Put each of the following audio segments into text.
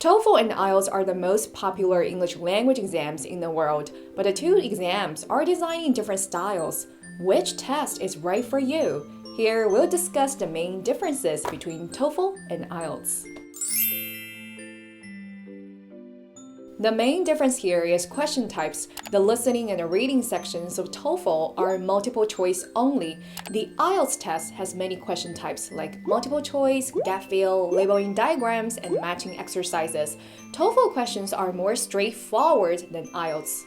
TOEFL and IELTS are the most popular English language exams in the world, but the two exams are designed in different styles. Which test is right for you? Here we'll discuss the main differences between TOEFL and IELTS. The main difference here is question types. The listening and the reading sections of TOEFL are multiple choice only. The IELTS test has many question types like multiple choice, gap fill, labeling diagrams, and matching exercises. TOEFL questions are more straightforward than IELTS.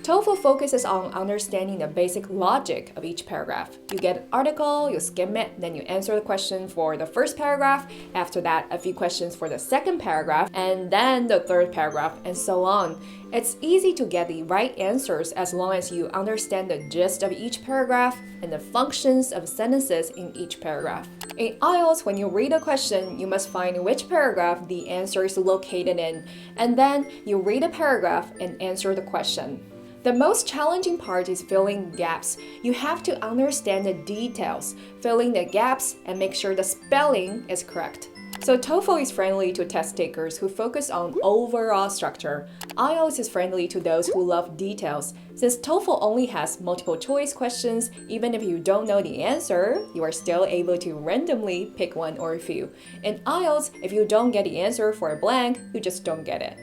TOEFL focuses on understanding the basic logic of each paragraph. You get an article, you skim it, then you answer the question for the first paragraph. After that, a few questions for the second paragraph, and then the third paragraph, and so on. It's easy to get the right answers as long as you understand the gist of each paragraph and the functions of sentences in each paragraph. In IELTS, when you read a question, you must find which paragraph the answer is located in, and then you read a paragraph and answer the question. The most challenging part is filling gaps. You have to understand the details, filling the gaps, and make sure the spelling is correct. So TOEFL is friendly to test takers who focus on overall structure. IELTS is friendly to those who love details. Since TOEFL only has multiple choice questions, even if you don't know the answer, you are still able to randomly pick one or a few. In IELTS, if you don't get the answer for a blank, you just don't get it.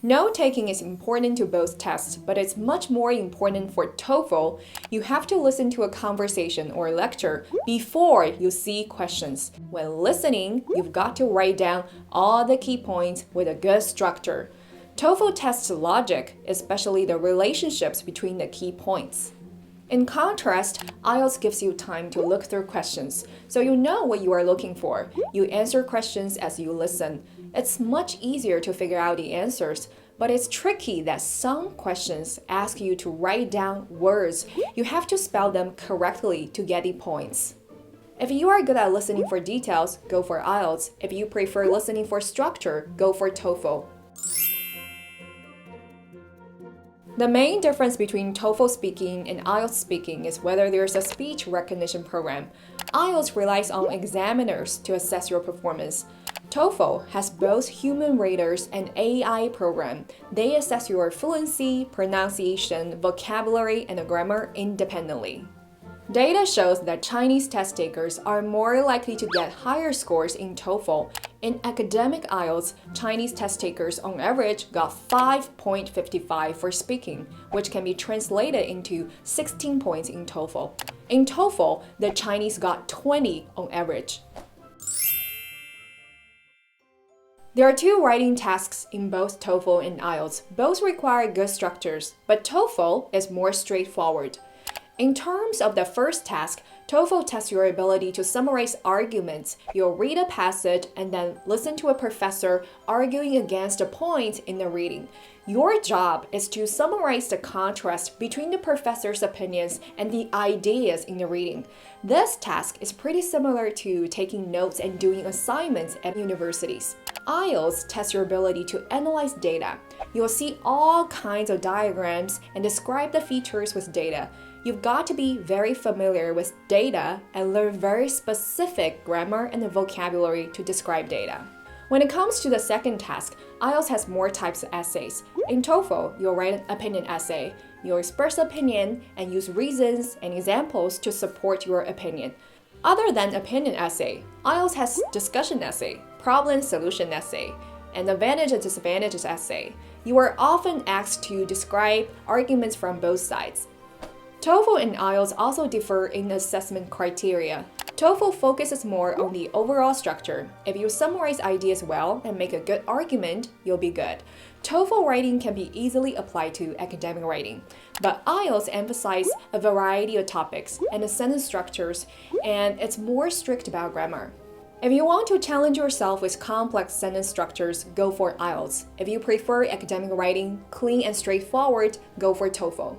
Note-taking is important to both tests, but it's much more important for TOEFL. You have to listen to a conversation or lecture before you see questions. When listening, you've got to write down all the key points with a good structure. TOEFL tests logic, especially the relationships between the key points. In contrast, IELTS gives you time to look through questions, so you know what you are looking for. You answer questions as you listen. It's much easier to figure out the answers, but it's tricky that some questions ask you to write down words. You have to spell them correctly to get the points. If you are good at listening for details, go for IELTS. If you prefer listening for structure, go for TOEFL. The main difference between TOEFL speaking and IELTS speaking is whether there's a speech recognition program. IELTS relies on examiners to assess your performance. TOEFL has both human raters and AI program. They assess your fluency, pronunciation, vocabulary, and grammar independently. Data shows that Chinese test takers are more likely to get higher scores in TOEFL. In academic IELTS, Chinese test takers on average got 5.55 for speaking, which can be translated into 16 points in TOEFL. In TOEFL, the Chinese got 20 on average. There are two writing tasks in both TOEFL and IELTS. Both require good structures, but TOEFL is more straightforward. In terms of the first task, TOEFL tests your ability to summarize arguments. You'll read a passage and then listen to a professor arguing against a point in the reading. Your job is to summarize the contrast between the professor's opinions and the ideas in the reading. This task is pretty similar to taking notes and doing assignments at universities. IELTS tests your ability to analyze data. You'll see all kinds of diagrams and describe the features with data. You've got to be very familiar with data and learn very specific grammar and vocabulary to describe data. When it comes to the second task, IELTS has more types of essays. In TOEFL, you'll write an opinion essay. You'll express opinion and use reasons and examples to support your opinion. Other than opinion essay, IELTS has discussion essay, problem-solution essay, and advantage and disadvantages essay. You are often asked to describe arguments from both sides. TOEFL and IELTS also differ in assessment criteria. TOEFL focuses more on the overall structure. If you summarize ideas well and make a good argument, you'll be good. TOEFL writing can be easily applied to academic writing, but IELTS emphasizes a variety of topics and the sentence structures, and it's more strict about grammar. If you want to challenge yourself with complex sentence structures, go for IELTS. If you prefer academic writing, clean and straightforward, go for TOEFL.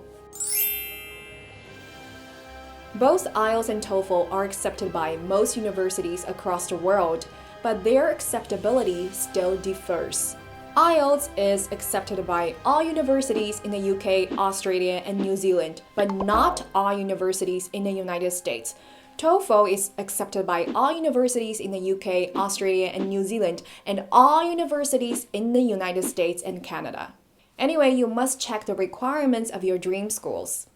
Both IELTS and TOEFL are accepted by most universities across the world, but their acceptability still differs. IELTS is accepted by all universities in the UK, Australia, and New Zealand, but not all universities in the United States. TOEFL is accepted by all universities in the UK, Australia, and New Zealand, and all universities in the United States and Canada. Anyway, you must check the requirements of your dream schools.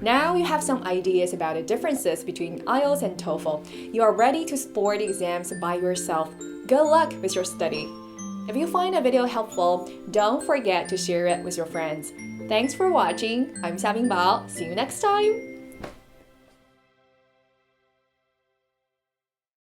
Now you have some ideas about the differences between IELTS and TOEFL. You are ready to score the exams by yourself. Good luck with your study. If you find the video helpful, don't forget to share it with your friends. Thanks for watching. I'm Xiaobing Bao. See you next time.